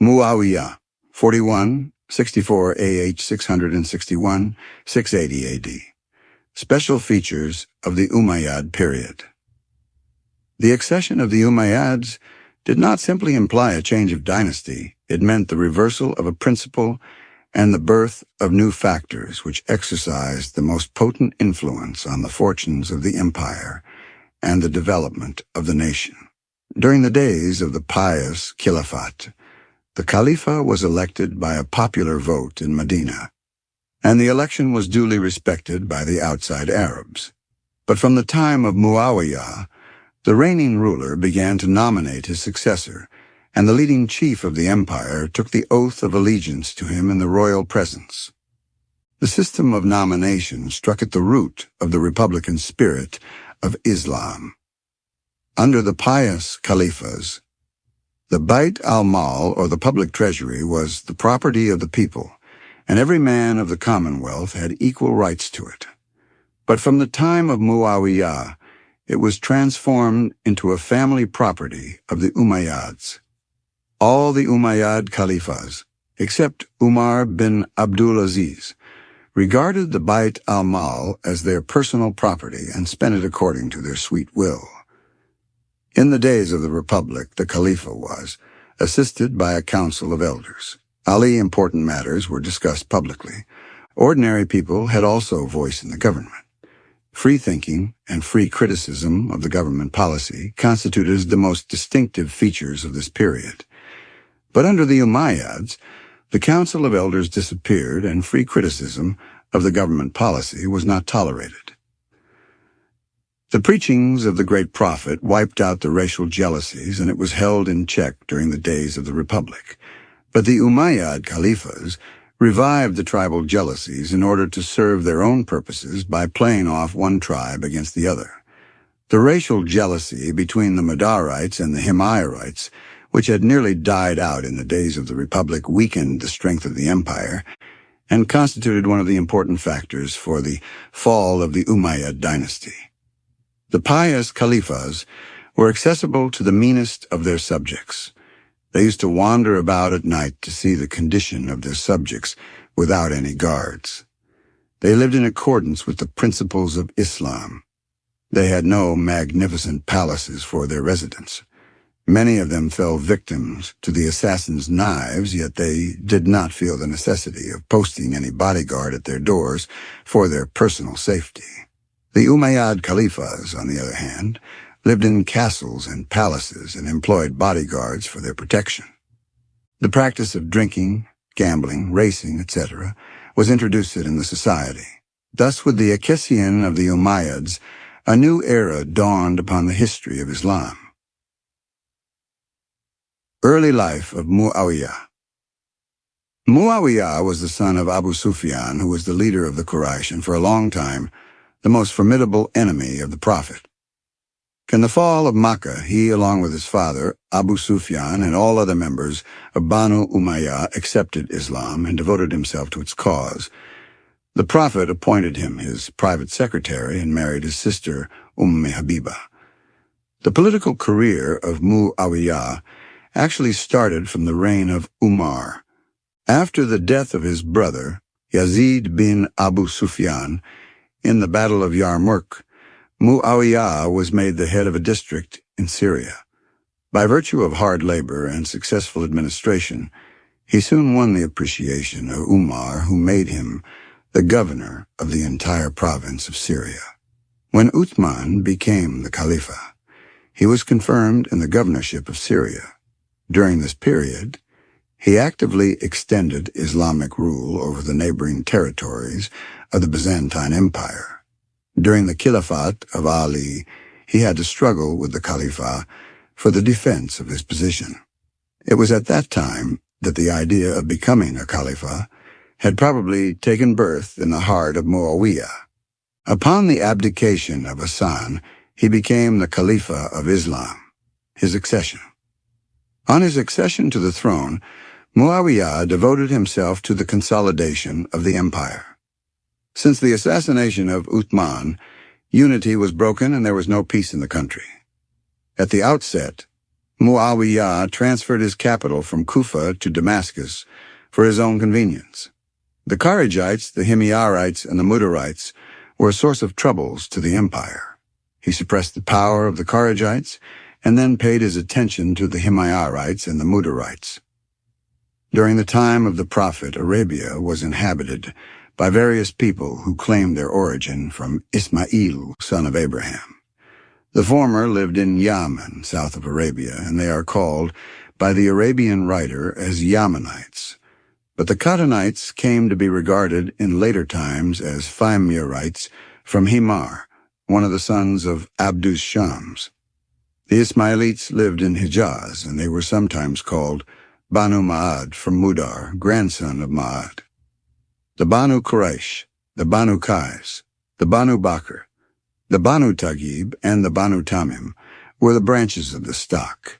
Muawiyah, 4164 AH 661, 680 AD. Special features of the Umayyad period. The accession of the Umayyads did not simply imply a change of dynasty. It meant the reversal of a principle and the birth of new factors which exercised the most potent influence on the fortunes of the empire and the development of the nation. During the days of the pious Khilafat, the Khalifa was elected by a popular vote in Medina, and the election was duly respected by the outside Arabs. But from the time of Muawiyah, the reigning ruler began to nominate his successor, and the leading chief of the empire took the oath of allegiance to him in the royal presence. The system of nomination struck at the root of the republican spirit of Islam. Under the pious caliphs, the Bait al-Mal, or the public treasury, was the property of the people, and every man of the commonwealth had equal rights to it. But from the time of Muawiyah, it was transformed into a family property of the Umayyads. All the Umayyad caliphs, except Umar bin Abdul Aziz, regarded the Bait al-Mal as their personal property and spent it according to their sweet will. In the days of the Republic, the Khalifa was assisted by a council of elders. Highly important matters were discussed publicly. Ordinary people had also voice in the government. Free thinking and free criticism of the government policy constituted the most distinctive features of this period. But under the Umayyads, the council of elders disappeared and free criticism of the government policy was not tolerated. The preachings of the great prophet wiped out the racial jealousies, and it was held in check during the days of the Republic. But the Umayyad caliphs revived the tribal jealousies in order to serve their own purposes by playing off one tribe against the other. The racial jealousy between the Madarites and the Himayarites, which had nearly died out in the days of the Republic, weakened the strength of the empire and constituted one of the important factors for the fall of the Umayyad dynasty. The pious caliphs were accessible to the meanest of their subjects. They used to wander about at night to see the condition of their subjects without any guards. They lived in accordance with the principles of Islam. They had no magnificent palaces for their residence. Many of them fell victims to the assassins' knives, yet they did not feel the necessity of posting any bodyguard at their doors for their personal safety. The Umayyad caliphs, on the other hand, lived in castles and palaces and employed bodyguards for their protection. The practice of drinking, gambling, racing, etc., was introduced in the society. Thus, with the accession of the Umayyads, a new era dawned upon the history of Islam. Early life of Muawiyah. Muawiyah was the son of Abu Sufyan, who was the leader of the Quraysh and for a long time the most formidable enemy of the Prophet. In the fall of Makkah, he, along with his father, Abu Sufyan, and all other members of Banu Umayyah, accepted Islam and devoted himself to its cause. The Prophet appointed him his private secretary and married his sister, Habiba. The political career of Muawiyah actually started from the reign of Umar. After the death of his brother, Yazid bin Abu Sufyan, in the Battle of Yarmouk, Muawiyah was made the head of a district in Syria. By virtue of hard labor and successful administration, he soon won the appreciation of Umar, who made him the governor of the entire province of Syria. When Uthman became the Khalifa, he was confirmed in the governorship of Syria. During this period, he actively extended Islamic rule over the neighboring territories of the Byzantine Empire. During the Khilafat of Ali, he had to struggle with the Khalifa for the defense of his position. It was at that time that the idea of becoming a Khalifa had probably taken birth in the heart of Muawiyah. Upon the abdication of Hassan, he became the Khalifa of Islam, his accession. On his accession to the throne, Muawiyah devoted himself to the consolidation of the empire. Since the assassination of Uthman, unity was broken and there was no peace in the country. At the outset, Muawiyah transferred his capital from Kufa to Damascus for his own convenience. The Kharijites, the Himyarites, and the Mudarites were a source of troubles to the empire. He suppressed the power of the Kharijites and then paid his attention to the Himyarites and the Mudarites. During the time of the Prophet, Arabia was inhabited by various people who claimed their origin from Ismail, son of Abraham. The former lived in Yemen, south of Arabia, and they are called by the Arabian writer as Yemenites. But the Qadanites came to be regarded in later times as Fimyarites from Himar, one of the sons of Abdus Shams. The Ismailites lived in Hijaz, and they were sometimes called Banu Ma'ad from Mudar, grandson of Ma'ad. The Banu Quraysh, the Banu Qais, the Banu Bakr, the Banu Tagib, and the Banu Tamim were the branches of the stock.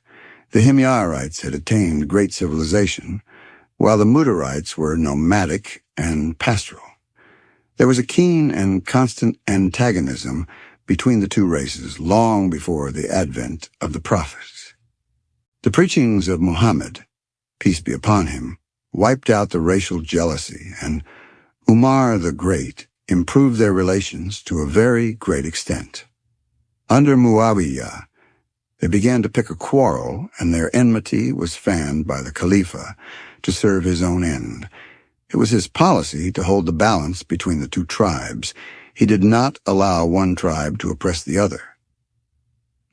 The Himyarites had attained great civilization, while the Mudarites were nomadic and pastoral. There was a keen and constant antagonism between the two races long before the advent of the prophets. The preachings of Muhammad, peace be upon him, wiped out the racial jealousy, and Umar the Great improved their relations to a very great extent. Under Muawiyah, they began to pick a quarrel, and their enmity was fanned by the Khalifa to serve his own end. It was his policy to hold the balance between the two tribes. He did not allow one tribe to oppress the other.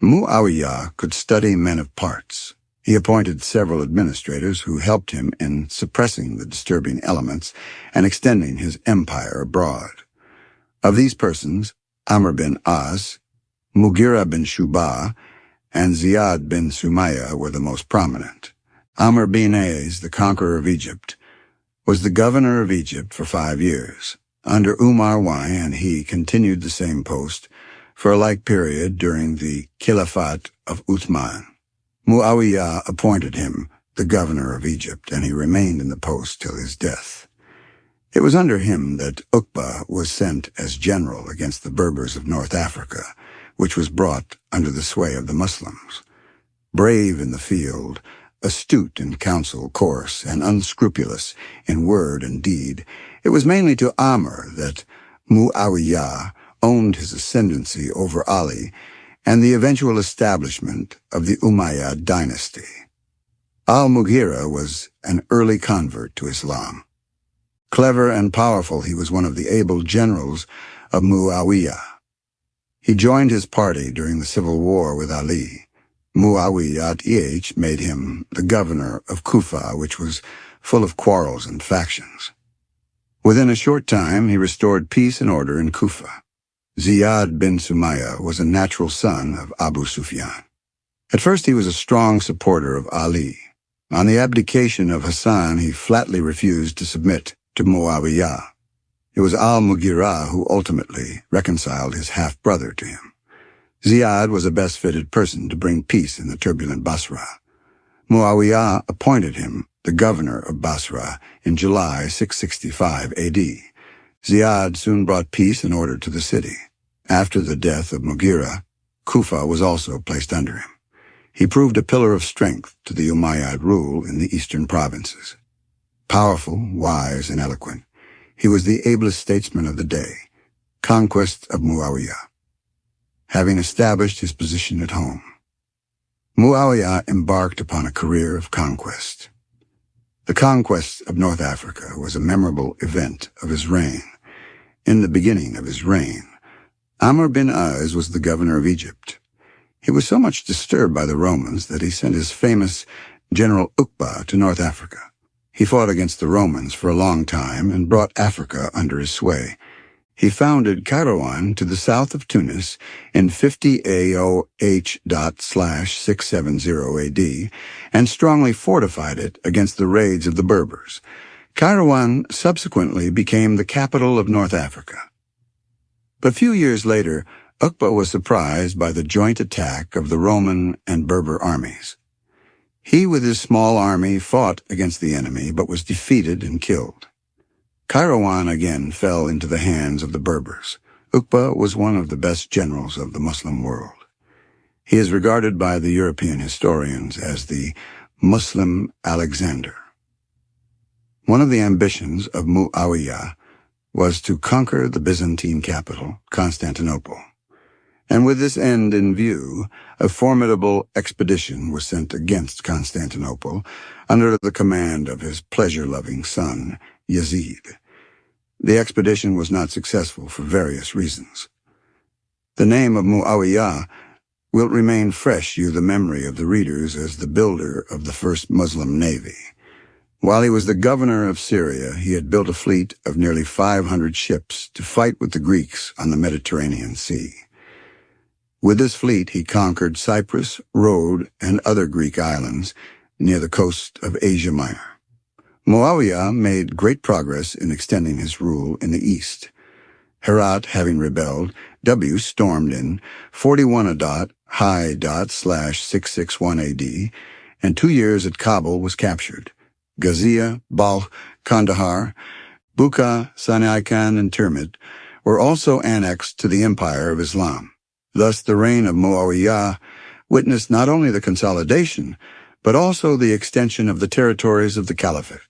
Muawiyah could study men of parts. He appointed several administrators who helped him in suppressing the disturbing elements and extending his empire abroad. Of these persons, Amr bin As, Mughira bin Shu'bah, and Ziyad bin Sumayya were the most prominent. Amr bin As, the conqueror of Egypt, was the governor of Egypt for 5 years. Under Umar I, and he continued the same post for a like period during the Khilafat of Uthman. Muawiyah appointed him the governor of Egypt, and he remained in the post till his death. It was under him that Uqba was sent as general against the Berbers of North Africa, which was brought under the sway of the Muslims. Brave in the field, astute in counsel, coarse, and unscrupulous in word and deed, it was mainly to Amr that Muawiyah owned his ascendancy over Ali and the eventual establishment of the Ummayyad dynasty. Al-Mughira was an early convert to Islam. Clever and powerful, he was one of the able generals of Muawiyah. He joined his party during the civil war with Ali. Muawiyah made him the governor of Kufa, which was full of quarrels and factions. Within a short time, he restored peace and order in Kufa. Ziyad bin Sumayya was a natural son of Abu Sufyan. At first, he was a strong supporter of Ali. On the abdication of Hassan, he flatly refused to submit to Muawiyah. It was al-Mughira who ultimately reconciled his half-brother to him. Ziyad was the best-fitted person to bring peace in the turbulent Basra. Muawiyah appointed him the governor of Basra in July 665 A.D. Ziyad soon brought peace and order to the city. After the death of Mughira, Kufa was also placed under him. He proved a pillar of strength to the Umayyad rule in the eastern provinces. Powerful, wise, and eloquent, he was the ablest statesman of the day. Conquest of Muawiyah. Having established his position at home, Muawiyah embarked upon a career of conquest. The conquest of North Africa was a memorable event of his reign. In the beginning of his reign, Amr bin As was the governor of Egypt. He was so much disturbed by the Romans that he sent his famous General Uqba to North Africa. He fought against the Romans for a long time and brought Africa under his sway. He founded Kairouan to the south of Tunis in 50 AOH./670 AD and strongly fortified it against the raids of the Berbers. Kairouan subsequently became the capital of North Africa. But a few years later, Uqba was surprised by the joint attack of the Roman and Berber armies. He, with his small army, fought against the enemy, but was defeated and killed. Kairouan again fell into the hands of the Berbers. Uqba was one of the best generals of the Muslim world. He is regarded by the European historians as the Muslim Alexander. One of the ambitions of Muawiyah was to conquer the Byzantine capital, Constantinople. And with this end in view, a formidable expedition was sent against Constantinople under the command of his pleasure-loving son, Yazid. The expedition was not successful for various reasons. The name of Muawiyah will remain fresh to the memory of the readers as the builder of the first Muslim navy. While he was the governor of Syria, he had built a fleet of nearly 500 ships to fight with the Greeks on the Mediterranean Sea. With this fleet, he conquered Cyprus, Rhodes, and other Greek islands near the coast of Asia Minor. Muawiyah made great progress in extending his rule in the east. Herat, having rebelled, W stormed in 41 Adat, High Dot /661 AD, and 2 years at Kabul was captured. Ghazia, Balkh, Kandahar, Bucca, Sanaikan, and Tirmidh were also annexed to the Empire of Islam. Thus, the reign of Muawiyah witnessed not only the consolidation, but also the extension of the territories of the Caliphate.